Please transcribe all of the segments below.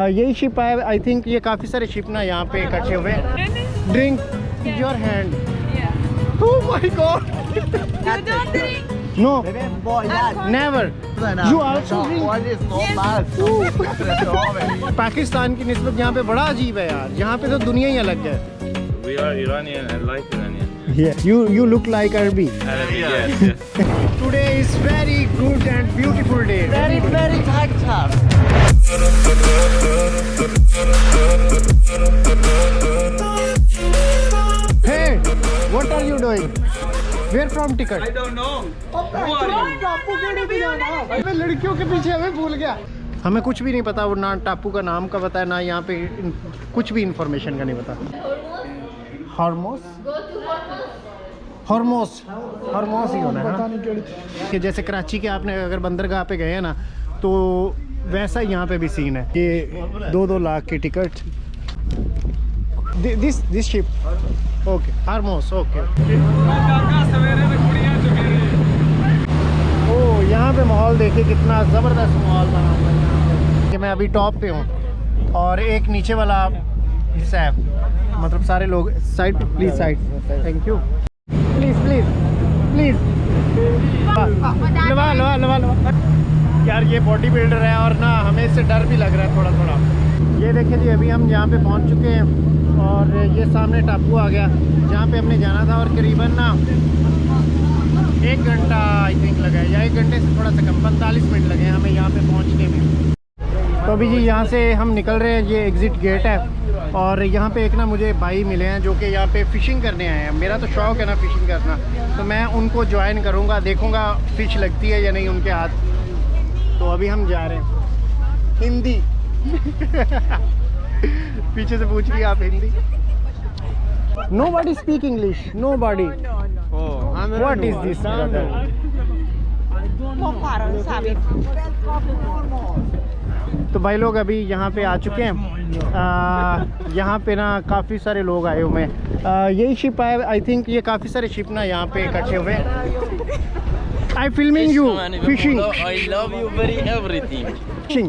यही शिप है I think. ये काफ़ी सारे शिप ना यहाँ पे इकट्ठे हुए। Drink your hand. Oh my God. No never. You also drink. Pakistan की निस्बत यहाँ पे बड़ा अजीब है यार। यहाँ पे तो दुनिया ही अलग है। We are Iranian and like Iranian. Yeah, you look like Arabi. Arabic, yes, yes. Today is very good and beautiful day. Very tight. Hey, what are you doing? Where from ticket? I don't know. मैं लड़कियों के पीछे हमें भूल गया। हमें कुछ भी नहीं पता, वो ना टापू का नाम का पता है, ना यहाँ पे कुछ भी इंफॉर्मेशन का नहीं पता। हॉर्मोस ही होना है कि जैसे कराची के आपने अगर बंदरगाह पे गए हैं ना, तो वैसा यहाँ पे भी सीन है। ये 2-2 लाख की ticket. This ship okay Hormuz okay. ओ यहाँ पे माहौल देखिए कितना ज़बरदस्त माहौल बना हुआ है यहाँ पे। कि मैं अभी टॉप पे हूँ और एक नीचे वाला हिस्सा है, मतलब सारे लोग side please side. Thank you. Please लवा यार। ये बॉडी बिल्डर है और ना हमें इससे डर भी लग रहा है थोड़ा थोड़ा। ये देखिए जी, अभी हम यहाँ पे पहुँच चुके हैं और ये सामने टापू आ गया जहाँ पे हमने जाना था। और करीबन ना 1 घंटा आई थिंक लगा है, या 1 घंटे से थोड़ा सा कम 45 मिनट लगे हैं हमें यहाँ पे पहुँचने में। तो अभी जी यहाँ से हम निकल रहे हैं। ये एग्ज़िट गेट है और यहाँ पे एक ना मुझे भाई मिले हैं जो कि यहाँ पे फ़िशिंग करने आए हैं। मेरा तो शौक़ है ना फ़िशिंग करना, तो मैं उनको ज्वाइन करूँगा, देखूँगा फ़िश लगती है या नहीं उनके हाथ। तो अभी हम जा रहे हैं। हिंदी पीछे से पूछ रही आप Hindi. Nobody speak English. Nobody. What is this? तो भाई लोग अभी यहाँ पे आ चुके हैं। यहाँ पे ना काफ़ी सारे लोग आए हुए हैं। यही शिप है आई थिंक। ये काफ़ी सारे शिप ना यहाँ पे इकट्ठे हुए हैं। I filming you fishing. I love you very everything. Fishing.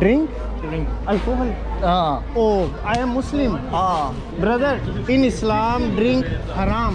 Drink. Alcohol. Oh, I am Muslim. Brother, in Islam drink haram.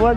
What?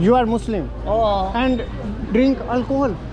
You are Muslim and drink alcohol.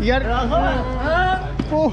यार ओह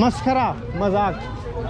मस्खरा मजाक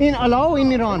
in allow in Iran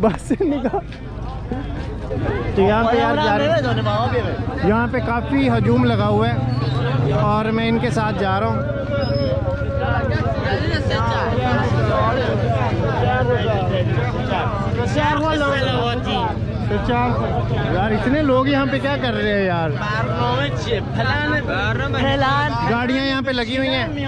बस निकाह। तो यहाँ पे यार जा रहे हैं। यहाँ पे काफ़ी हजूम लगा हुआ है और मैं इनके साथ जा रहा हूँ। यार इतने लोग यहाँ पे क्या कर रहे हैं यार। गाड़ियाँ यहाँ पे लगी हुई हैं,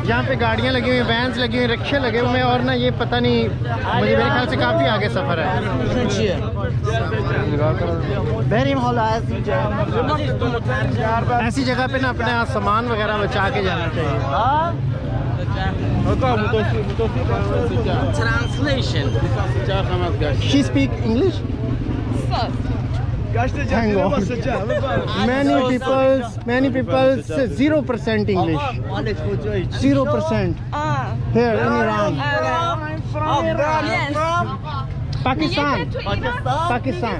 यहाँ पे गाड़ियाँ लगी हुई हैं, वैन्स लगी हुई हैं, रिक्शे लगे हुए हैं और ना ये पता नहीं, मुझे मेरे ख्याल से काफ़ी आगे सफ़र है। ऐसी जगह पे ना अपने सामान वगैरह बचा के जाना चाहिए। Translation. She speak English? Thank God. Many people say 0% English. 0% here in Iran. I'm from Iran. Yes. Pakistan. Pakistan.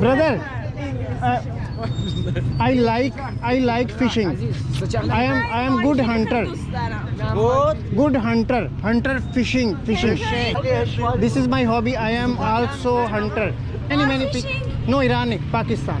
Brother, I like fishing. I am good hunter. Good hunter fishing. This is my hobby. I am also hunter. Many fishing? No, Iranic, Pakistan.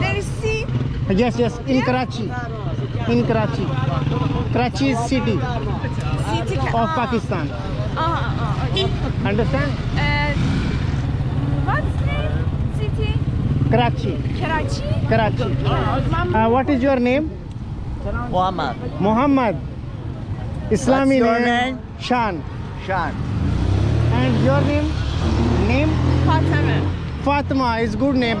there is sea yes in Karachi Karachi is city city of Pakistan okay understand what's name city Karachi Karachi what is your name Muhammad Islami What's your name name? Shan and your name Fatima Fatima is good name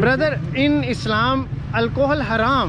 brother in Islam alcohol haram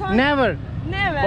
never never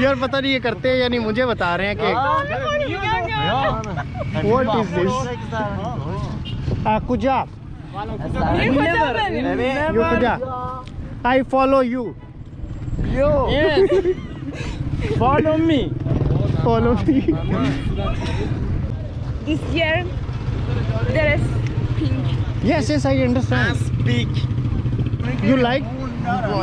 यार पता नहीं ये करते हैं या नहीं मुझे बता रहे हैं कि what is this कुजा you kuja I follow you Yes. Follow me. follow me this year there is pink yes I understand Speak. you like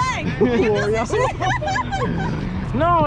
like No,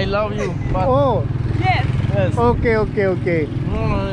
I love you. But oh yes yes. okay No,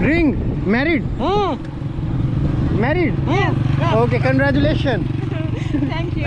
ring married yes okay congratulations thank you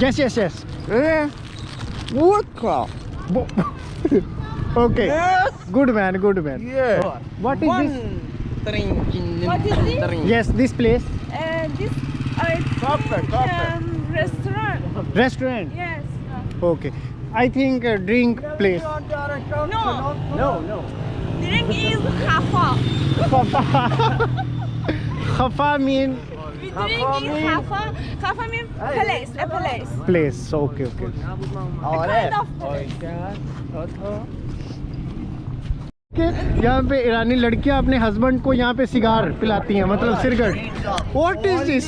yes okay good man Yeah. what is this What is this? yes this place this restaurant yes okay I think drink place no drink is khafa khafa mean we drink is khafa mean place okay a kind of यहाँ पे ईरानी लड़कियां अपने husband को यहाँ पे cigar पिलाती हैं मतलब cigarette what is this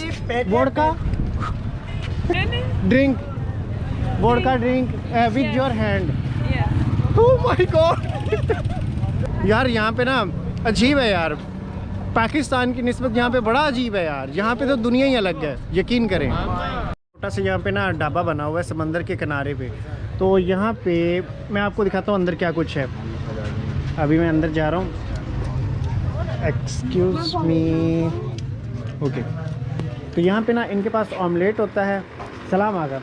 vodka drink vodka drink with your hand yeah oh my God यार यहाँ पे ना अजीब है यार पाकिस्तान की निस्बत यहाँ पे बड़ा अजीब है यार यहाँ पे तो दुनिया ही अलग है यकीन करें छोटा सा यहाँ पे ना ढाबा बना हुआ है समंदर के किनारे पे तो यहाँ पे मैं आपको दिखाता हूँ अंदर क्या कुछ है अभी मैं अंदर जा रहा हूँ एक्सक्यूज़ मी ओके तो यहाँ पे ना इनके पास ऑमलेट होता है सलाम आकर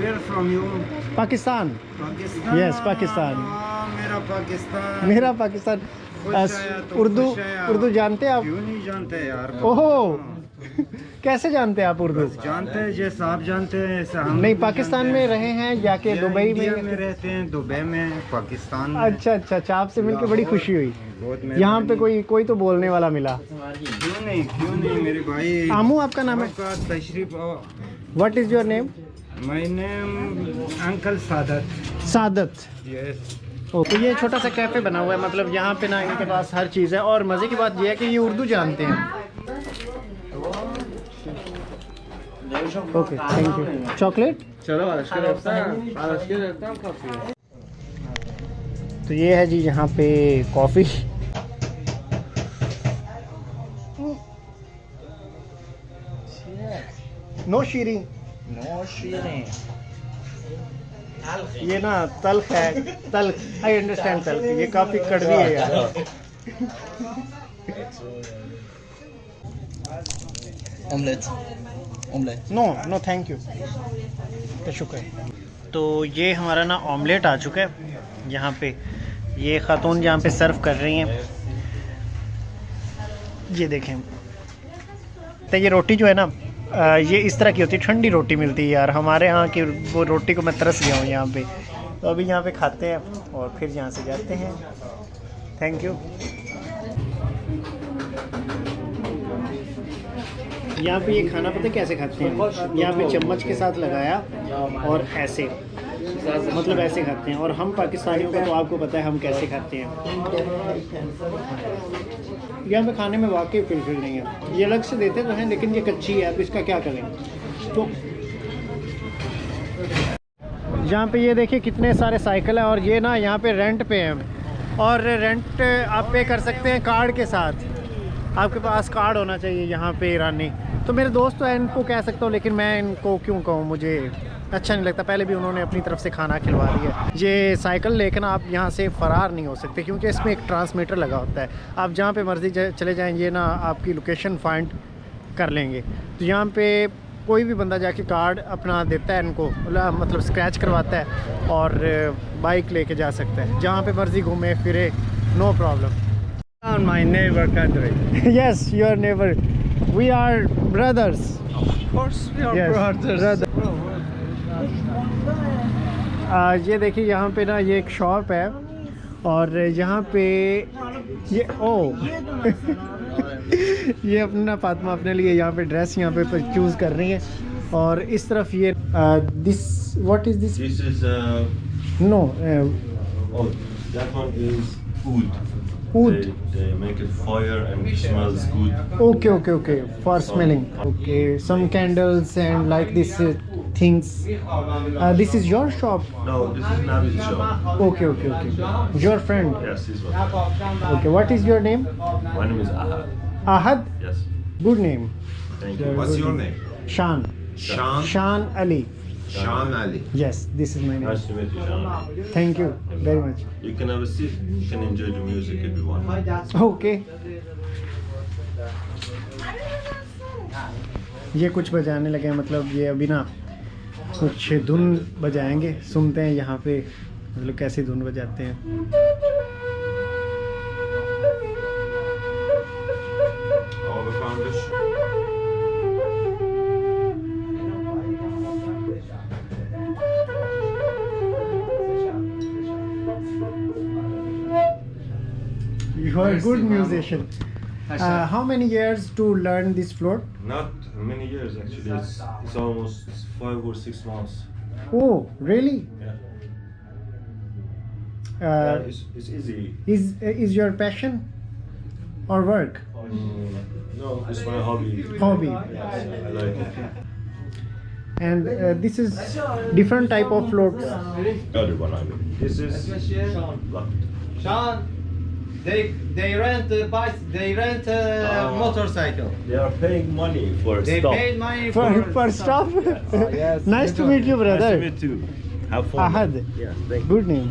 Where from you Pakistan Pakistan Yes, Pakistan. मेरा पाकिस्तान मेरा पाकिस्तान खुश आया तो उर्दू खुश आया। उर्दू जानते हैं आप क्यों नहीं जानते यार ओहो कैसे जानते हैं आप उर्दू जानते हैं जैसे आप जानते हैं ऐसा हम नहीं भी पाकिस्तान जानते में हैं। रहे हैं या कि या दुबई इंडिया में में रहते हैं दुबई में पाकिस्तान में अच्छा आपसे मिलकर बड़ी खुशी हुई बहुत यहाँ पे कोई तो बोलने वाला मिला क्यों नहीं मेरे भाई आमू आपका नाम है आपका तशरीफ what is your name my name uncle Saadat Saadat yes तो ये छोटा सा कैफ़े बना हुआ है मतलब यहाँ पे ना इनके पास हर चीज़ है और मज़े की बात ये है कि ये उर्दू जानते हैं ओके थैंक यू चॉकलेट तो ये है जी यहाँ पे कॉफ़ी नो शीरी ये ना तल्ख है तल्ख आई अंडरस्टैंड तल्ख ये काफ़ी कड़वी है यार ऑमलेट नो थैंक यू तो शुक्र तो ये हमारा ना ऑमलेट आ चुका है यहाँ पे ये ख़ातून यहाँ पे सर्व कर रही हैं ये देखें तो ये रोटी जो है ना ये इस तरह की होती है ठंडी रोटी मिलती है यार हमारे यहाँ की वो रोटी को मैं तरस गया हूँ यहाँ पे तो अभी यहाँ पे खाते हैं और फिर यहाँ से जाते हैं थैंक यू यहाँ पे ये खाना पता है कैसे खाते हैं? यहाँ पे चम्मच के साथ लगाया और ऐसे, मतलब ऐसे खाते हैं। और हम पाकिस्तानियों का तो आपको पता है हम कैसे खाते हैं। यहाँ पे खाने में वाकई फिल नहीं है। ये अलग से देते तो हैं लेकिन ये कच्ची है, अब इसका क्या करें। तो यहाँ पे ये देखिए कितने सारे साइकिल हैं और ये ना यहाँ पे रेंट पे हैं और रेंट आप पे कर सकते हैं कार्ड के साथ। आपके पास कार्ड होना चाहिए यहाँ पे ईरानी। तो मेरे दोस्त तो इनको कह सकता हूँ लेकिन मैं इनको क्यों कहूँ, मुझे अच्छा नहीं लगता। पहले भी उन्होंने अपनी तरफ से खाना खिलवा दिया। ये साइकिल लेकिन आप यहाँ से फ़रार नहीं हो सकते क्योंकि इसमें एक ट्रांसमीटर लगा होता है। आप जहाँ पे मर्ज़ी चले जाएँ ये ना आपकी लोकेशन फाइंड कर लेंगे। तो यहाँ पे कोई भी बंदा जाके कार्ड अपना देता है इनको, मतलब स्क्रैच करवाता है और बाइक लेके जा सकता है जहाँ पे मर्ज़ी घूमे फिरे, no problem. My neighbor country. Yes, your neighbor. We are brothers. Of course we are Yes, brothers. ये देखिए यहाँ पे ना ये एक शॉप है और यहाँ पे ये ये अपना फातिमा अपने लिए यहाँ पे ड्रेस यहाँ पे चूज़ कर रही है। और इस तरफ ये this what is this? This is no oh, that one is wood. Wood. They make it fire and it smells good. okay for smelling. Okay, some candles and like this things. This is your shop? No, this is Nabi's shop. Okay. Your friend? Yes, this one. Okay, what is your name? My name is Ahad. Ahad? Yes. Good name. Thank you. What's your name? Shan. Shan Ali. Shan Ali. Yes, this is my name. Nice to meet you, Sean. Thank you very much. You can have a seat. You can enjoy the music if you want. Okay. ये कुछ बजाने लगे हैं, मतलब ये अभी ना कुछ धुन बजाएंगे। सुनते हैं यहाँ पे मतलब कैसी धुन बजाते हैं। Abi kardeş. You are a good musician. How many years to learn this flute? Not many years actually. It's almost 5 or 6 months. Oh, really? Yeah. It's easy. Is your passion or work? No, it's my hobby. Hobby. Yes, I like it. And this is different type of flutes. The other one I mean. This is locked. Sean, they rent a bike, they rent a motorcycle. They are paying money for They stuff. paid money For stuff. yes. Nice to meet you, brother. Nice to meet you. Have fun. Ahad. Yeah, thank you. Good name.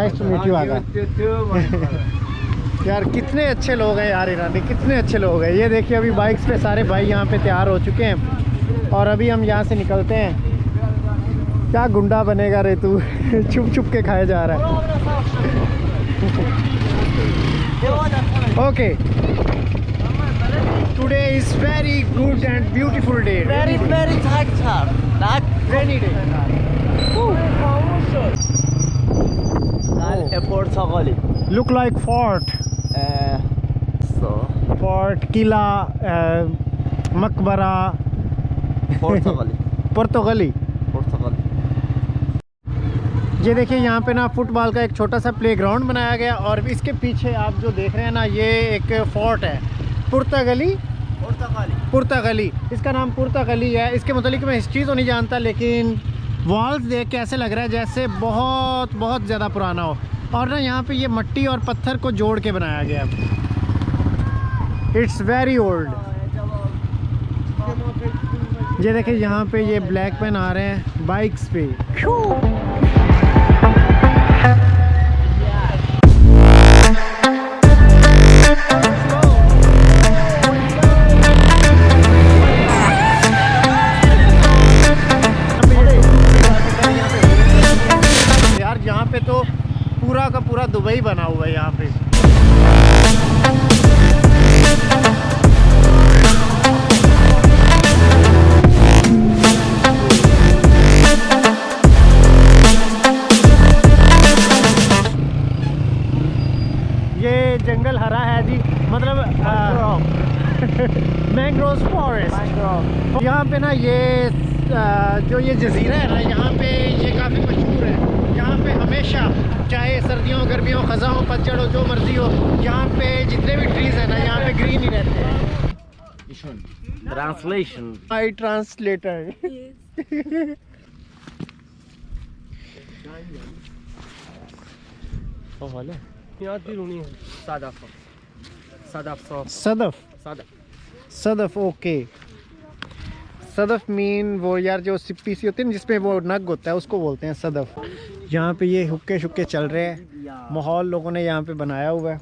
Nice to meet you, Aga. यार कितने अच्छे लोग हैं यार ईरानी, कितने अच्छे लोग हैं। ये देखिए अभी बाइक्स पे सारे भाई यहाँ पे तैयार हो चुके हैं और अभी हम यहाँ से निकलते हैं। क्या गुंडा बनेगा रे तू छुप छुप के खाया जा रहा है। Okay, today is very good and beautiful day. very tight time. Not rainy day. Portugal. Look like fort, So fort, किला, मकबरा, Portugal. पुर्तगाली। Portugal. ये देखिए यहाँ पे ना फुटबॉल का एक छोटा सा प्लेग्राउंड बनाया गया और इसके पीछे आप जो देख रहे हैं ना ये एक फोर्ट है, पुर्तगाली। पुर्तगाली, इसका नाम पुर्तगाली है। इसके मतलब मैं हिस्ट्री तो नहीं जानता लेकिन वॉल्स देख के ऐसे लग रहा है जैसे बहुत बहुत ज़्यादा पुराना हो। और ना यहाँ पे ये मिट्टी और पत्थर को जोड़ के बनाया गया है। It's very old. ये देखिए यहाँ पे ये ब्लैक मैन आ रहे हैं बाइक्स पे। यार यहाँ पे तो पूरा का पूरा दुबई बना हुआ है यहाँ पे। ये जंगल हरा है जी, मतलब यहाँ पे ना ये जो ये जजीरा है ना, यहाँ पे ये काफ़ी मशहूर है। यहाँ पे हमेशा चाहे सर्दियों गर्मियों ख़ज़ा हो पतझड़ हो जो मर्ज़ी हो, यहाँ पे जितने भी ट्रीज़ हैं ना यहाँ पे ग्रीन ही रहते हैं। Translation. माई translator. Sadaf Sadaf okay. Sadaf mean वो यार जो सिप्पी सी होती है ना जिसमें वो नग होता है उसको बोलते हैं सदफ। यहाँ पे ये हुक्के शुक्के चल रहे हैं, माहौल लोगों ने यहाँ पे बनाया हुआ है।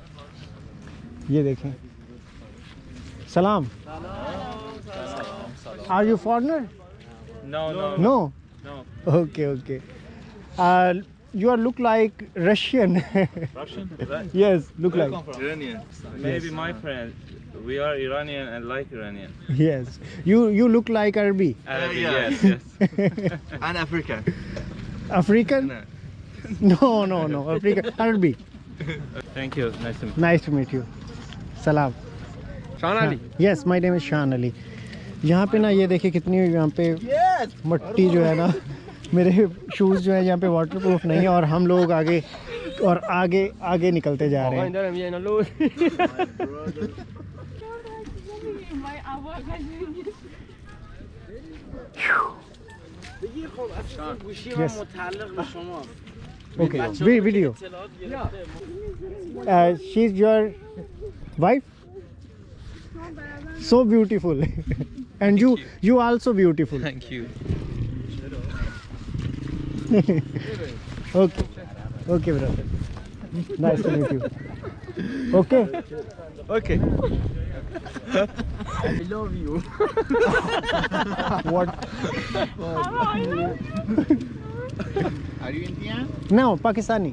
ये देखें। सलाम। Are you foreigner? No, no, no no. Okay okay. You are look like Russian. Russian? Right. Yes, look like. Iranian. Maybe my friend. We are Iranian and like Iranian. Yes. You look like Arabi. Arabic, yeah. yes, yes. And African. African? No. African. Arabi. Thank you. Nice to meet Nice to meet you. Salam. Shan Ali. Yes, my name is Shan Ali. यहाँ पे ना ये देखिए कितनी यहाँ पे मट्टी जो है ना, मेरे शूज़ जो है यहाँ पे वाटरप्रूफ नहीं है और हम लोग आगे और आगे निकलते जा रहे हैं। Yes. Okay. Video. She's your wife? So beautiful. And you also beautiful. Thank you. Okay brother. Nice to meet you. Okay. I love you. What? Are you Indian? No, Pakistani.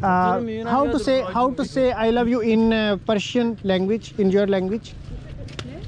How to say I love you in Persian language, in your language?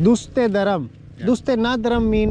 Duste daram. Duste nadaram mean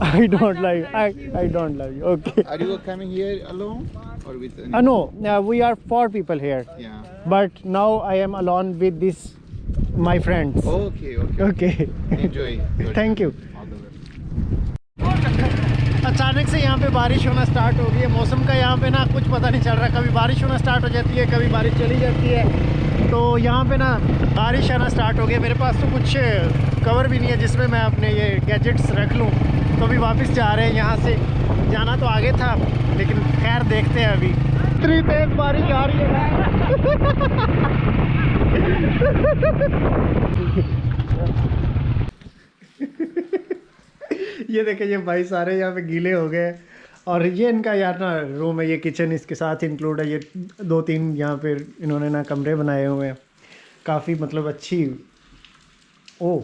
I don't love you. Okay. Are you coming here alone or with? No, we are 4 people here. Yeah. But now I am alone with my friends. Okay. Okay. Enjoy. Thank you. All the best. अचानक से यहाँ पे बारिश होना start हो गई है। मौसम का यहाँ पे ना कुछ पता नहीं चल रहा, कभी बारिश होना स्टार्ट हो जाती है, कभी बारिश चली जाती है। तो यहाँ पे ना बारिश आना स्टार्ट हो गई। मेरे पास तो कुछ कवर भी नहीं है जिसमें मैं अपने ये गैजेट्स रख लूँ। तो अभी वापस जा रहे हैं, यहाँ से जाना तो आगे था लेकिन खैर देखते हैं। अभी इतनी तेज़ बारिश आ रही है। ये देखें, ये भाई सारे यहाँ पे गीले हो गए और ये इनका यार ना रूम है, ये किचन इसके साथ इंक्लूड है। ये 2-3 यहाँ पे इन्होंने ना कमरे बनाए हुए हैं, काफ़ी मतलब अच्छी। ओ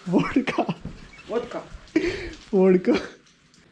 वोडका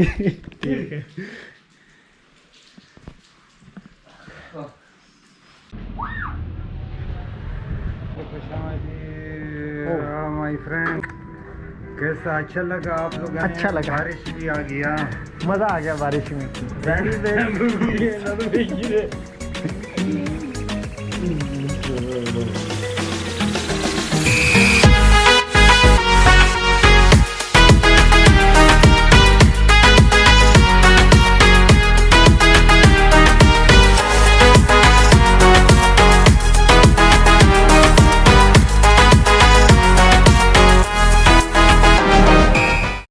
ठीक है। माय फ्रेंड, कैसा अच्छा लगा आप लोग? अच्छा लगा, बारिश भी आ गया, मज़ा आ गया बारिश में।